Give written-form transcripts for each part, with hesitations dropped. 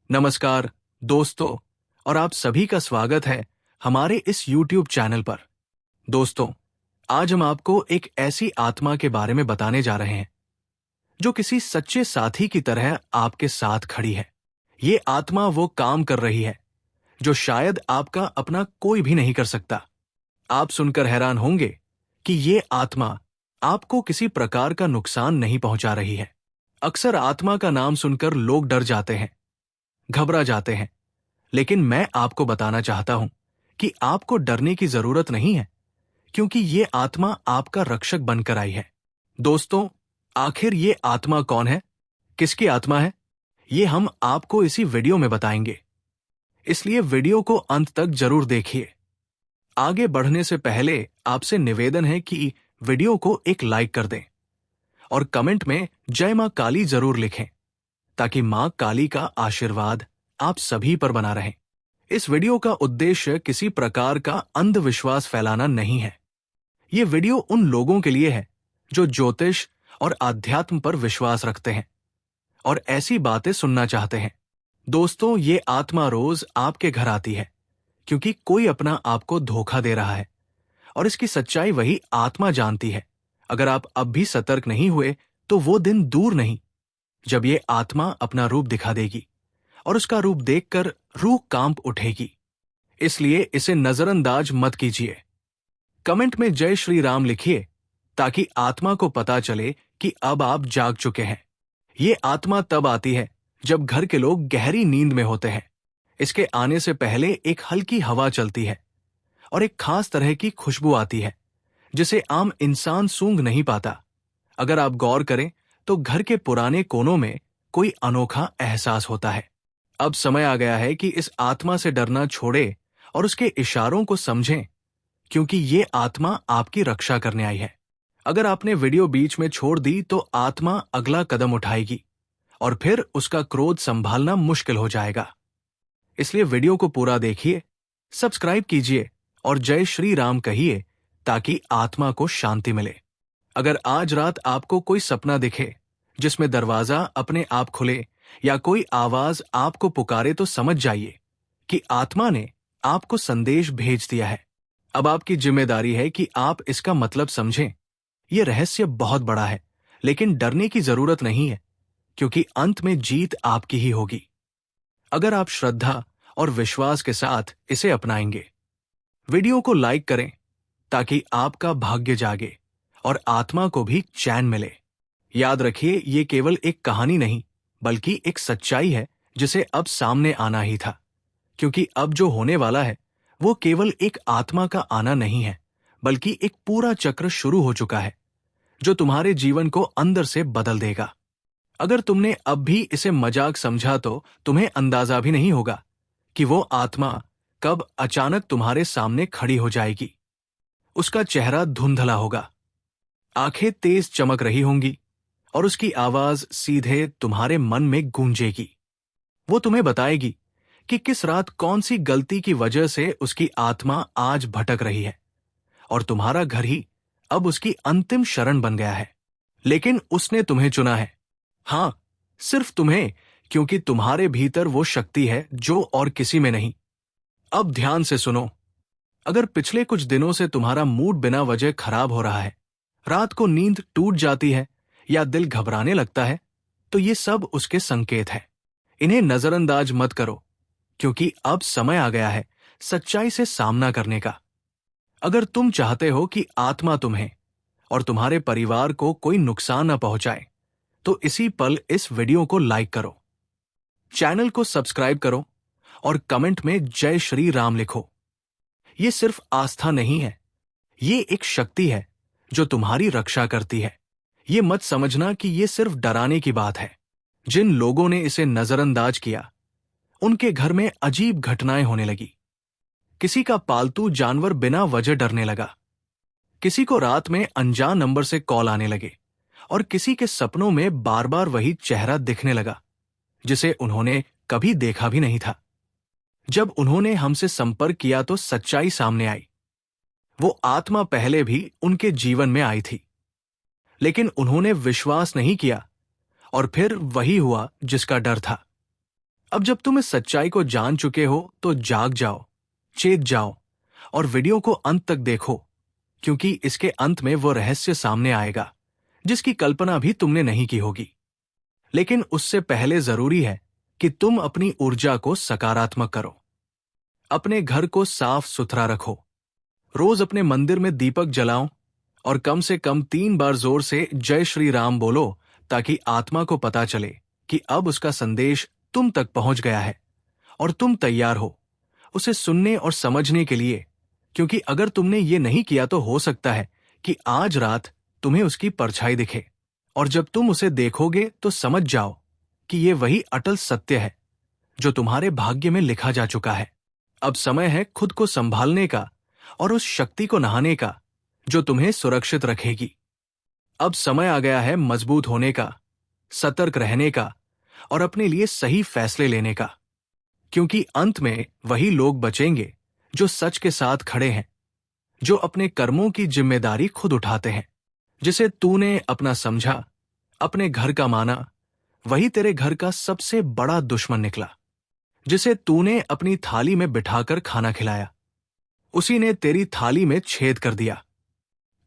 नमस्कार दोस्तों, और आप सभी का स्वागत है हमारे इस YouTube चैनल पर। दोस्तों, आज हम आपको एक ऐसी आत्मा के बारे में बताने जा रहे हैं जो किसी सच्चे साथी की तरह आपके साथ खड़ी है। ये आत्मा वो काम कर रही है जो शायद आपका अपना कोई भी नहीं कर सकता। आप सुनकर हैरान होंगे कि ये आत्मा आपको किसी प्रकार का नुकसान नहीं पहुंचा रही है। अक्सर आत्मा का नाम सुनकर लोग डर जाते हैं, घबरा जाते हैं, लेकिन मैं आपको बताना चाहता हूं कि आपको डरने की जरूरत नहीं है, क्योंकि ये आत्मा आपका रक्षक बनकर आई है। दोस्तों, आखिर ये आत्मा कौन है, किसकी आत्मा है, ये हम आपको इसी वीडियो में बताएंगे। इसलिए वीडियो को अंत तक जरूर देखिए। आगे बढ़ने से पहले आपसे निवेदन है कि वीडियो को एक लाइक कर दें और कमेंट में जय मां काली जरूर लिखें, ताकि मां काली का आशीर्वाद आप सभी पर बना रहे। इस वीडियो का उद्देश्य किसी प्रकार का अंधविश्वास फैलाना नहीं है। ये वीडियो उन लोगों के लिए है जो ज्योतिष और आध्यात्म पर विश्वास रखते हैं और ऐसी बातें सुनना चाहते हैं। दोस्तों, ये आत्मा रोज आपके घर आती है क्योंकि कोई अपना आपको धोखा दे रहा है, और इसकी सच्चाई वही आत्मा जानती है। अगर आप अब भी सतर्क नहीं हुए तो वो दिन दूर नहीं जब ये आत्मा अपना रूप दिखा देगी और उसका रूप देखकर रूह कांप उठेगी। इसलिए इसे नजरअंदाज मत कीजिए। कमेंट में जय श्री राम लिखिए, ताकि आत्मा को पता चले कि अब आप जाग चुके हैं। ये आत्मा तब आती है जब घर के लोग गहरी नींद में होते हैं। इसके आने से पहले एक हल्की हवा चलती है और एक खास तरह की खुशबू आती है जिसे आम इंसान सूंघ नहीं पाता। अगर आप गौर करें तो घर के पुराने कोनों में कोई अनोखा एहसास होता है। अब समय आ गया है कि इस आत्मा से डरना छोड़े और उसके इशारों को समझें, क्योंकि ये आत्मा आपकी रक्षा करने आई है। अगर आपने वीडियो बीच में छोड़ दी तो आत्मा अगला कदम उठाएगी और फिर उसका क्रोध संभालना मुश्किल हो जाएगा। इसलिए वीडियो को पूरा देखिए, सब्सक्राइब कीजिए और जय श्री राम कहिए, ताकि आत्मा को शांति मिले। अगर आज रात आपको कोई सपना दिखे जिसमें दरवाजा अपने आप खुले या कोई आवाज आपको पुकारे, तो समझ जाइए कि आत्मा ने आपको संदेश भेज दिया है। अब आपकी जिम्मेदारी है कि आप इसका मतलब समझें। यह रहस्य बहुत बड़ा है, लेकिन डरने की जरूरत नहीं है, क्योंकि अंत में जीत आपकी ही होगी अगर आप श्रद्धा और विश्वास के साथ इसे अपनाएंगे। वीडियो को लाइक करें ताकि आपका भाग्य जागे और आत्मा को भी चैन मिले। याद रखिए, ये केवल एक कहानी नहीं, बल्कि एक सच्चाई है जिसे अब सामने आना ही था, क्योंकि अब जो होने वाला है वो केवल एक आत्मा का आना नहीं है, बल्कि एक पूरा चक्र शुरू हो चुका है जो तुम्हारे जीवन को अंदर से बदल देगा। अगर तुमने अब भी इसे मजाक समझा तो तुम्हें अंदाजा भी नहीं होगा कि वो आत्मा कब अचानक तुम्हारे सामने खड़ी हो जाएगी। उसका चेहरा धुंधला होगा, आंखें तेज चमक रही होंगी और उसकी आवाज सीधे तुम्हारे मन में गूंजेगी। वो तुम्हें बताएगी कि किस रात कौन सी गलती की वजह से उसकी आत्मा आज भटक रही है, और तुम्हारा घर ही अब उसकी अंतिम शरण बन गया है। लेकिन उसने तुम्हें चुना है, हां, सिर्फ तुम्हें, क्योंकि तुम्हारे भीतर वो शक्ति है जो और किसी में नहीं। अब ध्यान से सुनो। अगर पिछले कुछ दिनों से तुम्हारा मूड बिना वजह खराब हो रहा है, रात को नींद टूट जाती है या दिल घबराने लगता है, तो ये सब उसके संकेत हैं। इन्हें नजरअंदाज मत करो, क्योंकि अब समय आ गया है सच्चाई से सामना करने का। अगर तुम चाहते हो कि आत्मा तुम्हें और तुम्हारे परिवार को कोई नुकसान न पहुंचाए, तो इसी पल इस वीडियो को लाइक करो, चैनल को सब्सक्राइब करो और कमेंट में जय श्री राम लिखो। ये सिर्फ आस्था नहीं है, ये एक शक्ति है जो तुम्हारी रक्षा करती है। ये मत समझना कि ये सिर्फ डराने की बात है। जिन लोगों ने इसे नजरअंदाज किया, उनके घर में अजीब घटनाएं होने लगी। किसी का पालतू जानवर बिना वजह डरने लगा, किसी को रात में अनजान नंबर से कॉल आने लगे, और किसी के सपनों में बार बार वही चेहरा दिखने लगा जिसे उन्होंने कभी देखा भी नहीं था। जब उन्होंने हमसे संपर्क किया तो सच्चाई सामने आई। वो आत्मा पहले भी उनके जीवन में आई थी, लेकिन उन्होंने विश्वास नहीं किया, और फिर वही हुआ जिसका डर था। अब जब तुम इस सच्चाई को जान चुके हो तो जाग जाओ, चेत जाओ और वीडियो को अंत तक देखो, क्योंकि इसके अंत में वो रहस्य सामने आएगा जिसकी कल्पना भी तुमने नहीं की होगी। लेकिन उससे पहले जरूरी है कि तुम अपनी ऊर्जा को सकारात्मक करो। अपने घर को साफ सुथरा रखो, रोज अपने मंदिर में दीपक जलाओ और कम से कम 3 बार जोर से जय श्री राम बोलो, ताकि आत्मा को पता चले कि अब उसका संदेश तुम तक पहुंच गया है और तुम तैयार हो उसे सुनने और समझने के लिए। क्योंकि अगर तुमने ये नहीं किया तो हो सकता है कि आज रात तुम्हें उसकी परछाई दिखे, और जब तुम उसे देखोगे तो समझ जाओ कि ये वही अटल सत्य है जो तुम्हारे भाग्य में लिखा जा चुका है। अब समय है खुद को संभालने का और उस शक्ति को नहाने का जो तुम्हें सुरक्षित रखेगी। अब समय आ गया है मजबूत होने का, सतर्क रहने का और अपने लिए सही फैसले लेने का। क्योंकि अंत में वही लोग बचेंगे जो सच के साथ खड़े हैं, जो अपने कर्मों की जिम्मेदारी खुद उठाते हैं। जिसे तूने अपना समझा, अपने घर का माना, वही तेरे घर का सबसे बड़ा दुश्मन निकला। जिसे तूने अपनी थाली में बिठाकर खाना खिलाया, उसी ने तेरी थाली में छेद कर दिया।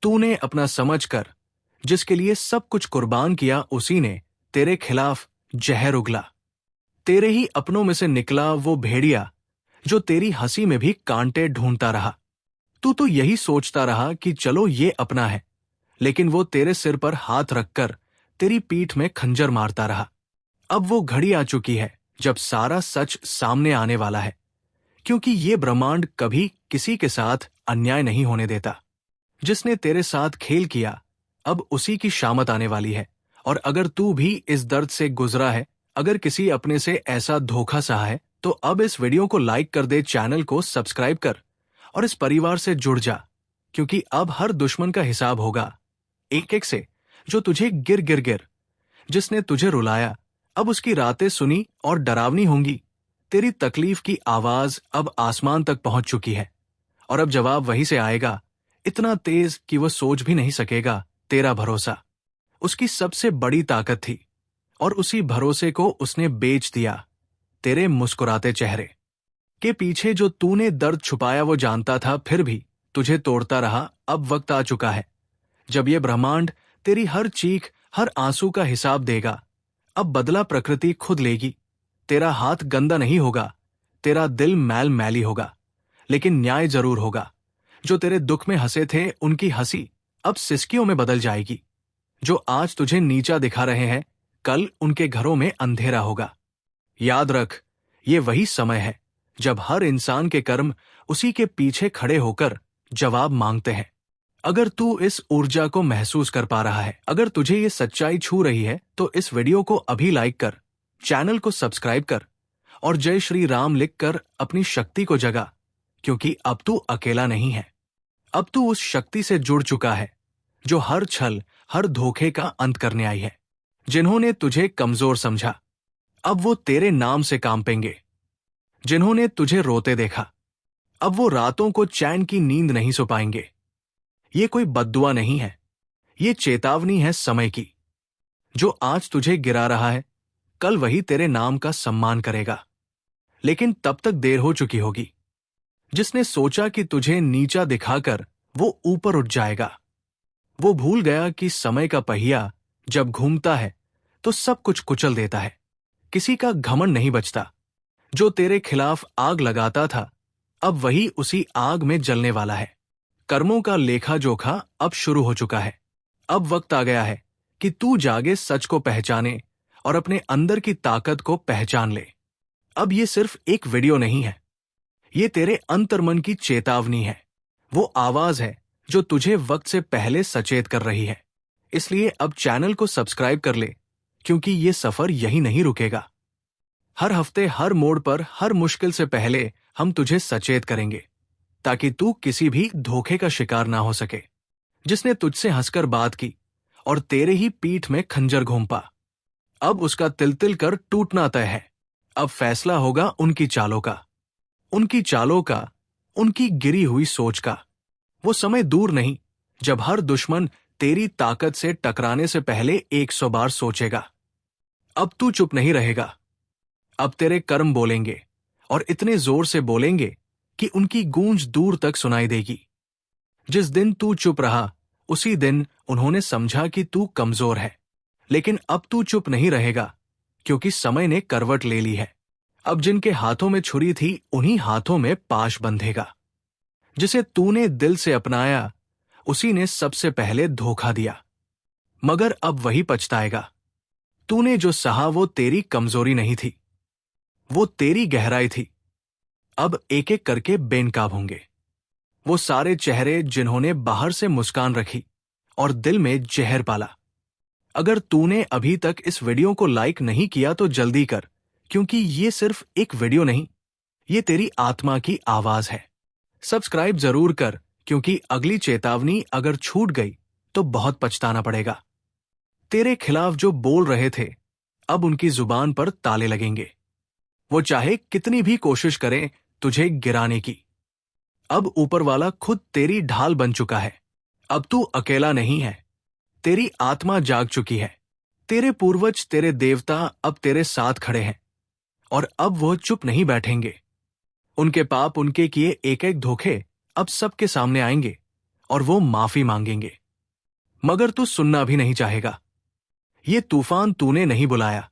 तूने अपना समझकर जिसके लिए सब कुछ कुर्बान किया, उसी ने तेरे खिलाफ जहर उगला। तेरे ही अपनों में से निकला वो भेड़िया जो तेरी हंसी में भी कांटे ढूंढता रहा। तू तो यही सोचता रहा कि चलो ये अपना है, लेकिन वो तेरे सिर पर हाथ रखकर तेरी पीठ में खंजर मारता रहा। अब वो घड़ी आ चुकी है जब सारा सच सामने आने वाला है, क्योंकि ये ब्रह्मांड कभी किसी के साथ अन्याय नहीं होने देता। जिसने तेरे साथ खेल किया, अब उसी की शामत आने वाली है। और अगर तू भी इस दर्द से गुजरा है, अगर किसी अपने से ऐसा धोखा सहा है, तो अब इस वीडियो को लाइक कर दे, चैनल को सब्सक्राइब कर और इस परिवार से जुड़ जा। क्योंकि अब हर दुश्मन का हिसाब होगा, एक एक से, जो तुझे गिर जिसने तुझे रुलाया, अब उसकी रातें सुनी और डरावनी होंगी। तेरी तकलीफ की आवाज अब आसमान तक पहुंच चुकी है और अब जवाब वहीं से आएगा, इतना तेज कि वह सोच भी नहीं सकेगा। तेरा भरोसा उसकी सबसे बड़ी ताकत थी और उसी भरोसे को उसने बेच दिया। तेरे मुस्कुराते चेहरे के पीछे जो तूने दर्द छुपाया वो जानता था, फिर भी तुझे तोड़ता रहा। अब वक्त आ चुका है जब ये ब्रह्मांड तेरी हर चीख, हर आंसू का हिसाब देगा। अब बदला प्रकृति खुद लेगी। तेरा हाथ गंदा नहीं होगा, तेरा दिल मैली होगा, लेकिन न्याय जरूर होगा। जो तेरे दुख में हंसे थे, उनकी हंसी अब सिसकियों में बदल जाएगी। जो आज तुझे नीचा दिखा रहे हैं, कल उनके घरों में अंधेरा होगा। याद रख, ये वही समय है जब हर इंसान के कर्म उसी के पीछे खड़े होकर जवाब मांगते हैं। अगर तू इस ऊर्जा को महसूस कर पा रहा है, अगर तुझे ये सच्चाई छू रही है, तो इस वीडियो को अभी लाइक कर, चैनल को सब्सक्राइब कर और जय श्री राम लिखकर अपनी शक्ति को जगा। क्योंकि अब तू अकेला नहीं है। अब तू उस शक्ति से जुड़ चुका है जो हर छल, हर धोखे का अंत करने आई है। जिन्होंने तुझे कमजोर समझा, अब वो तेरे नाम से कांपेंगे। जिन्होंने तुझे रोते देखा, अब वो रातों को चैन की नींद नहीं सो पाएंगे। ये कोई बद्दुआ नहीं है, ये चेतावनी है समय की। जो आज तुझे गिरा रहा है, कल वही तेरे नाम का सम्मान करेगा। लेकिन तब तक देर हो चुकी होगी। जिसने सोचा कि तुझे नीचा दिखाकर वो ऊपर उठ जाएगा, वो भूल गया कि समय का पहिया जब घूमता है तो सब कुछ कुचल देता है। किसी का घमंड नहीं बचता। जो तेरे खिलाफ आग लगाता था, अब वही उसी आग में जलने वाला है। कर्मों का लेखा जोखा अब शुरू हो चुका है। अब वक्त आ गया है कि तू जागे, सच को पहचाने और अपने अंदर की ताकत को पहचान ले। अब ये सिर्फ एक वीडियो नहीं है, ये तेरे अंतर्मन की चेतावनी है। वो आवाज है जो तुझे वक्त से पहले सचेत कर रही है। इसलिए अब चैनल को सब्सक्राइब कर ले, क्योंकि ये सफर यही नहीं रुकेगा। हर हफ्ते, हर मोड़ पर, हर मुश्किल से पहले हम तुझे सचेत करेंगे, ताकि तू किसी भी धोखे का शिकार ना हो सके। जिसने तुझसे हंसकर बात की और तेरे ही पीठ में खंजर घोंपा, अब उसका तिल तिल कर टूटना तय है। अब फैसला होगा उनकी चालों का, उनकी गिरी हुई सोच का। वो समय दूर नहीं जब हर दुश्मन तेरी ताकत से टकराने से पहले 100 बार सोचेगा। अब तू चुप नहीं रहेगा। अब तेरे कर्म बोलेंगे, और इतने जोर से बोलेंगे कि उनकी गूंज दूर तक सुनाई देगी। जिस दिन तू चुप रहा, उसी दिन उन्होंने समझा कि तू कमजोर है। लेकिन अब तू चुप नहीं रहेगा, क्योंकि समय ने करवट ले ली है। अब जिनके हाथों में छुरी थी, उन्हीं हाथों में पाश बंधेगा। जिसे तूने दिल से अपनाया, उसी ने सबसे पहले धोखा दिया, मगर अब वही पछताएगा। तूने जो सहा वो तेरी कमजोरी नहीं थी, वो तेरी गहराई थी। अब एक एक करके बेनकाब होंगे वो सारे चेहरे जिन्होंने बाहर से मुस्कान रखी और दिल में जहर पाला। अगर तूने अभी तक इस वीडियो को लाइक नहीं किया तो जल्दी कर, क्योंकि ये सिर्फ एक वीडियो नहीं, ये तेरी आत्मा की आवाज है। सब्सक्राइब जरूर कर, क्योंकि अगली चेतावनी अगर छूट गई तो बहुत पछताना पड़ेगा। तेरे खिलाफ जो बोल रहे थे, अब उनकी जुबान पर ताले लगेंगे। वो चाहे कितनी भी कोशिश करें तुझे गिराने की। अब ऊपर वाला खुद तेरी ढाल बन चुका है। अब तू अकेला नहीं है, तेरी आत्मा जाग चुकी है। तेरे पूर्वज, तेरे देवता अब तेरे साथ खड़े हैं, और अब वो चुप नहीं बैठेंगे। उनके पाप, उनके किए एक एक धोखे अब सबके सामने आएंगे, और वो माफी मांगेंगे। मगर तू सुनना भी नहीं चाहेगा। ये तूफान तूने नहीं बुलाया,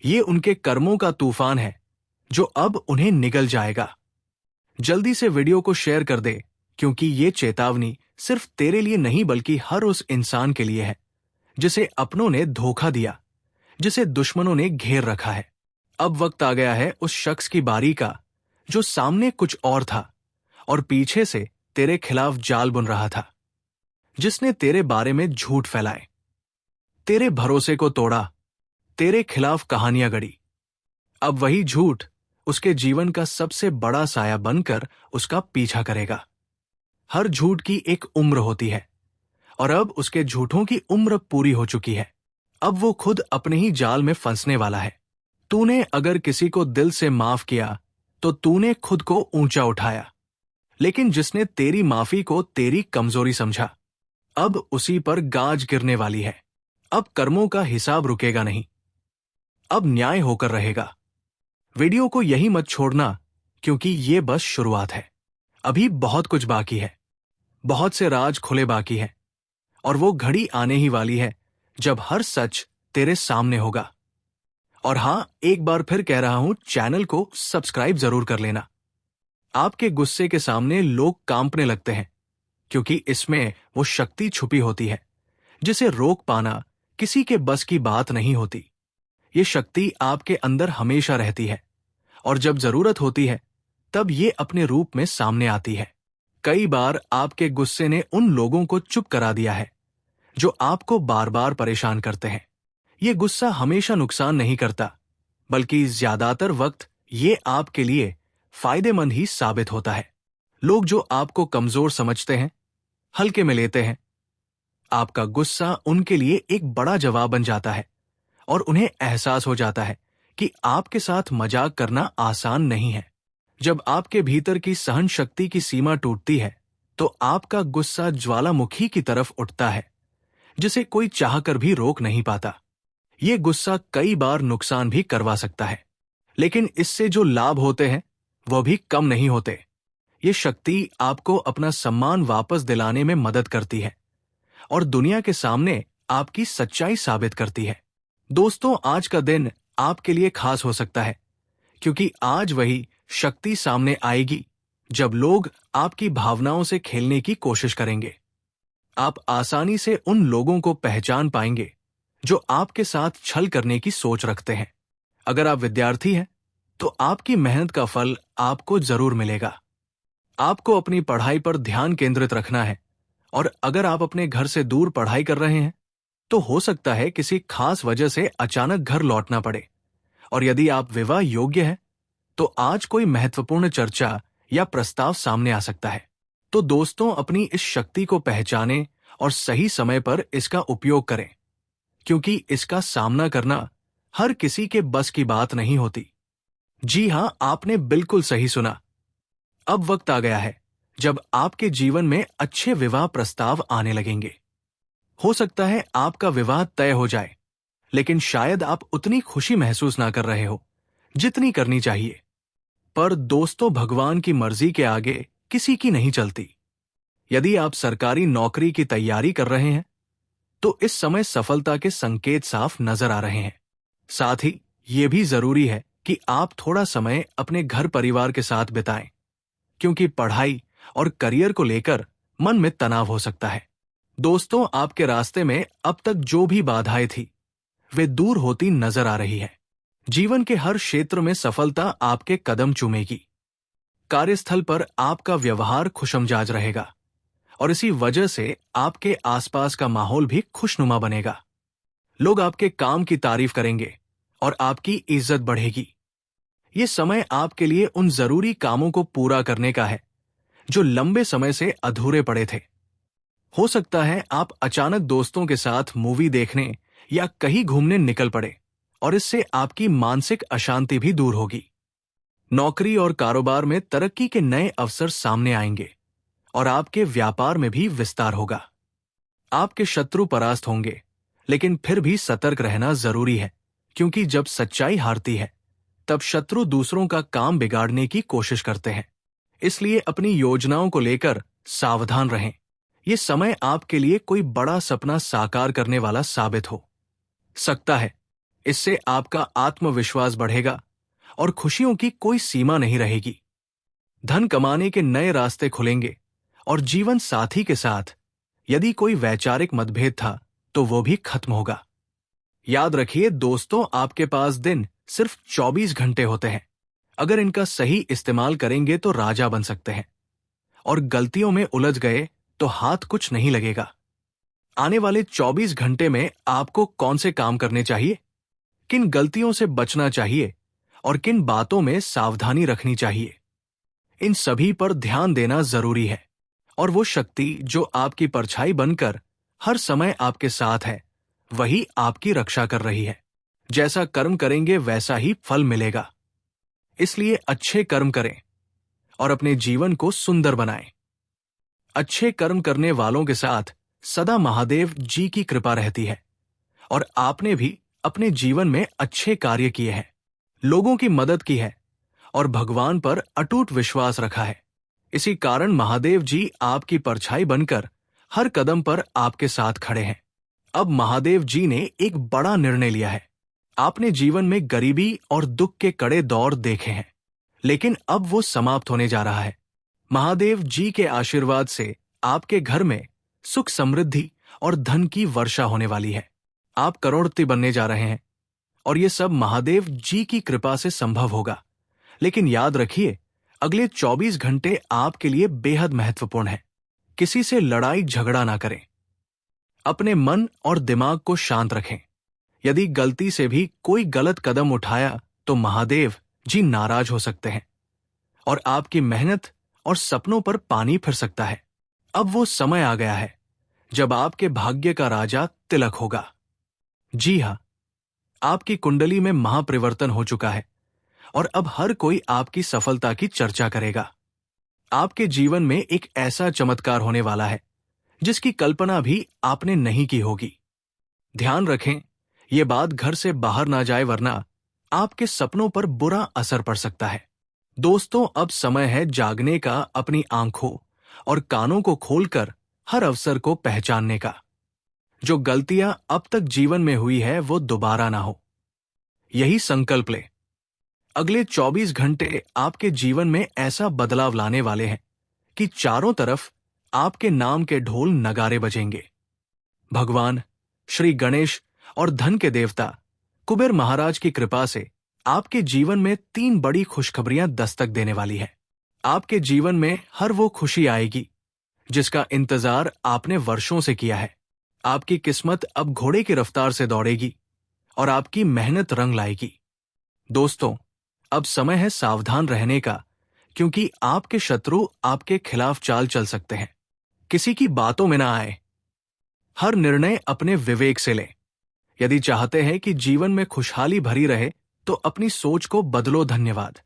ये उनके कर्मों का तूफान है जो अब उन्हें निगल जाएगा। जल्दी से वीडियो को शेयर कर दे, क्योंकि ये चेतावनी सिर्फ तेरे लिए नहीं बल्कि हर उस इंसान के लिए है जिसे अपनों ने धोखा दिया, जिसे दुश्मनों ने घेर रखा है। अब वक्त आ गया है उस शख्स की बारी का जो सामने कुछ और था और पीछे से तेरे खिलाफ जाल बुन रहा था, जिसने तेरे बारे में झूठ फैलाए, तेरे भरोसे को तोड़ा, तेरे खिलाफ कहानियां गढ़ी। अब वही झूठ उसके जीवन का सबसे बड़ा साया बनकर उसका पीछा करेगा। हर झूठ की एक उम्र होती है, और अब उसके झूठों की उम्र पूरी हो चुकी है। अब वो खुद अपने ही जाल में फंसने वाला है। तूने अगर किसी को दिल से माफ किया तो तूने खुद को ऊंचा उठाया, लेकिन जिसने तेरी माफी को तेरी कमजोरी समझा, अब उसी पर गाज गिरने वाली है। अब कर्मों का हिसाब रुकेगा नहीं, अब न्याय होकर रहेगा। वीडियो को यही मत छोड़ना, क्योंकि ये बस शुरुआत है। अभी बहुत कुछ बाकी है, बहुत से राज खुले बाकी है, और वो घड़ी आने ही वाली है जब हर सच तेरे सामने होगा। और हां, एक बार फिर कह रहा हूं, चैनल को सब्सक्राइब जरूर कर लेना। आपके गुस्से के सामने लोग कांपने लगते हैं, क्योंकि इसमें वो शक्ति छुपी होती है जिसे रोक पाना किसी के बस की बात नहीं होती। ये शक्ति आपके अंदर हमेशा रहती है, और जब जरूरत होती है तब ये अपने रूप में सामने आती है। कई बार आपके गुस्से ने उन लोगों को चुप करा दिया है जो आपको बार बार परेशान करते हैं। ये गुस्सा हमेशा नुकसान नहीं करता, बल्कि ज्यादातर वक्त ये आपके लिए फायदेमंद ही साबित होता है। लोग जो आपको कमजोर समझते हैं, हल्के में लेते हैं, आपका गुस्सा उनके लिए एक बड़ा जवाब बन जाता है, और उन्हें एहसास हो जाता है कि आपके साथ मजाक करना आसान नहीं है। जब आपके भीतर की सहन शक्ति की सीमा टूटती है, तो आपका गुस्सा ज्वालामुखी की तरफ उठता है, जिसे कोई चाहकर भी रोक नहीं पाता। ये गुस्सा कई बार नुकसान भी करवा सकता है, लेकिन इससे जो लाभ होते हैं वह भी कम नहीं होते। ये शक्ति आपको अपना सम्मान वापस दिलाने में मदद करती है, और दुनिया के सामने आपकी सच्चाई साबित करती है। दोस्तों, आज का दिन आपके लिए खास हो सकता है, क्योंकि आज वही शक्ति सामने आएगी जब लोग आपकी भावनाओं से खेलने की कोशिश करेंगे। आप आसानी से उन लोगों को पहचान पाएंगे जो आपके साथ छल करने की सोच रखते हैं। अगर आप विद्यार्थी हैं, तो आपकी मेहनत का फल आपको जरूर मिलेगा। आपको अपनी पढ़ाई पर ध्यान केंद्रित रखना है, और अगर आप अपने घर से दूर पढ़ाई कर रहे हैं, तो हो सकता है किसी खास वजह से अचानक घर लौटना पड़े। और यदि आप विवाह योग्य हैं, तो आज कोई महत्वपूर्ण चर्चा या प्रस्ताव सामने आ सकता है। तो दोस्तों, अपनी इस शक्ति को पहचानें और सही समय पर इसका उपयोग करें, क्योंकि इसका सामना करना हर किसी के बस की बात नहीं होती। जी हां, आपने बिल्कुल सही सुना। अब वक्त आ गया है जब आपके जीवन में अच्छे विवाह प्रस्ताव आने लगेंगे। हो सकता है आपका विवाह तय हो जाए, लेकिन शायद आप उतनी खुशी महसूस ना कर रहे हो जितनी करनी चाहिए। पर दोस्तों, भगवान की मर्जी के आगे किसी की नहीं चलती। यदि आप सरकारी नौकरी की तैयारी कर रहे हैं तो इस समय सफलता के संकेत साफ नजर आ रहे हैं। साथ ही यह भी जरूरी है कि आप थोड़ा समय अपने घर परिवार के साथ बिताएं, क्योंकि पढ़ाई और करियर को लेकर मन में तनाव हो सकता है। दोस्तों, आपके रास्ते में अब तक जो भी बाधाएं थी वे दूर होती नजर आ रही है। जीवन के हर क्षेत्र में सफलता आपके कदम चूमेगी। कार्यस्थल पर आपका व्यवहार खुशमिजाज रहेगा और इसी वजह से आपके आसपास का माहौल भी खुशनुमा बनेगा। लोग आपके काम की तारीफ करेंगे और आपकी इज्जत बढ़ेगी। ये समय आपके लिए उन जरूरी कामों को पूरा करने का है जो लंबे समय से अधूरे पड़े थे। हो सकता है आप अचानक दोस्तों के साथ मूवी देखने या कहीं घूमने निकल पड़े और इससे आपकी मानसिक अशांति भी दूर होगी। नौकरी और कारोबार में तरक्की के नए अवसर सामने आएंगे और आपके व्यापार में भी विस्तार होगा। आपके शत्रु परास्त होंगे, लेकिन फिर भी सतर्क रहना जरूरी है, क्योंकि जब सच्चाई हारती है तब शत्रु दूसरों का काम बिगाड़ने की कोशिश करते हैं। इसलिए अपनी योजनाओं को लेकर सावधान रहें। यह समय आपके लिए कोई बड़ा सपना साकार करने वाला साबित हो सकता है। इससे आपका आत्मविश्वास बढ़ेगा और खुशियों की कोई सीमा नहीं रहेगी। धन कमाने के नए रास्ते खुलेंगे और जीवन साथी के साथ यदि कोई वैचारिक मतभेद था तो वो भी खत्म होगा। याद रखिए दोस्तों, आपके पास दिन सिर्फ 24 घंटे होते हैं। अगर इनका सही इस्तेमाल करेंगे तो राजा बन सकते हैं, और गलतियों में उलझ गए तो हाथ कुछ नहीं लगेगा। आने वाले 24 घंटे में आपको कौन से काम करने चाहिए, किन गलतियों से बचना चाहिए और किन बातों में सावधानी रखनी चाहिए, इन सभी पर ध्यान देना जरूरी है। और वो शक्ति जो आपकी परछाई बनकर हर समय आपके साथ है, वही आपकी रक्षा कर रही है। जैसा कर्म करेंगे वैसा ही फल मिलेगा। इसलिए अच्छे कर्म करें और अपने जीवन को सुंदर बनाएं। अच्छे कर्म करने वालों के साथ सदा महादेव जी की कृपा रहती है, और आपने भी अपने जीवन में अच्छे कार्य किए हैं, लोगों की मदद की है और भगवान पर अटूट विश्वास रखा है। इसी कारण महादेव जी आपकी परछाई बनकर हर कदम पर आपके साथ खड़े हैं। अब महादेव जी ने एक बड़ा निर्णय लिया है। आपने जीवन में गरीबी और दुख के कड़े दौर देखे हैं, लेकिन अब वो समाप्त होने जा रहा है। महादेव जी के आशीर्वाद से आपके घर में सुख, समृद्धि और धन की वर्षा होने वाली है। आप करोड़पति बनने जा रहे हैं और ये सब महादेव जी की कृपा से संभव होगा। लेकिन याद रखिए, अगले 24 घंटे आपके लिए बेहद महत्वपूर्ण है। किसी से लड़ाई झगड़ा ना करें। अपने मन और दिमाग को शांत रखें। यदि गलती से भी कोई गलत कदम उठाया तो महादेव जी नाराज हो सकते हैं और आपकी मेहनत और सपनों पर पानी फिर सकता है। अब वो समय आ गया है जब आपके भाग्य का राजा तिलक होगा। जी हां, आपकी कुंडली में महापरिवर्तन हो चुका है और अब हर कोई आपकी सफलता की चर्चा करेगा। आपके जीवन में एक ऐसा चमत्कार होने वाला है जिसकी कल्पना भी आपने नहीं की होगी। ध्यान रखें, ये बात घर से बाहर ना जाए, वरना आपके सपनों पर बुरा असर पड़ सकता है। दोस्तों, अब समय है जागने का, अपनी आंखों और कानों को खोलकर हर अवसर को पहचानने का। जो गलतियां अब तक जीवन में हुई है वो दोबारा ना हो, यही संकल्प ले। अगले 24 घंटे आपके जीवन में ऐसा बदलाव लाने वाले हैं कि चारों तरफ आपके नाम के ढोल नगारे बजेंगे। भगवान श्री गणेश और धन के देवता कुबेर महाराज की कृपा से आपके जीवन में 3 बड़ी खुशखबरियां दस्तक देने वाली है। आपके जीवन में हर वो खुशी आएगी जिसका इंतजार आपने वर्षों से किया है। आपकी किस्मत अब घोड़े की रफ्तार से दौड़ेगी और आपकी मेहनत रंग लाएगी। दोस्तों, अब समय है सावधान रहने का, क्योंकि आपके शत्रु आपके खिलाफ चाल चल सकते हैं। किसी की बातों में ना आए। हर निर्णय अपने विवेक से लें। यदि चाहते हैं कि जीवन में खुशहाली भरी रहे तो अपनी सोच को बदलो। धन्यवाद।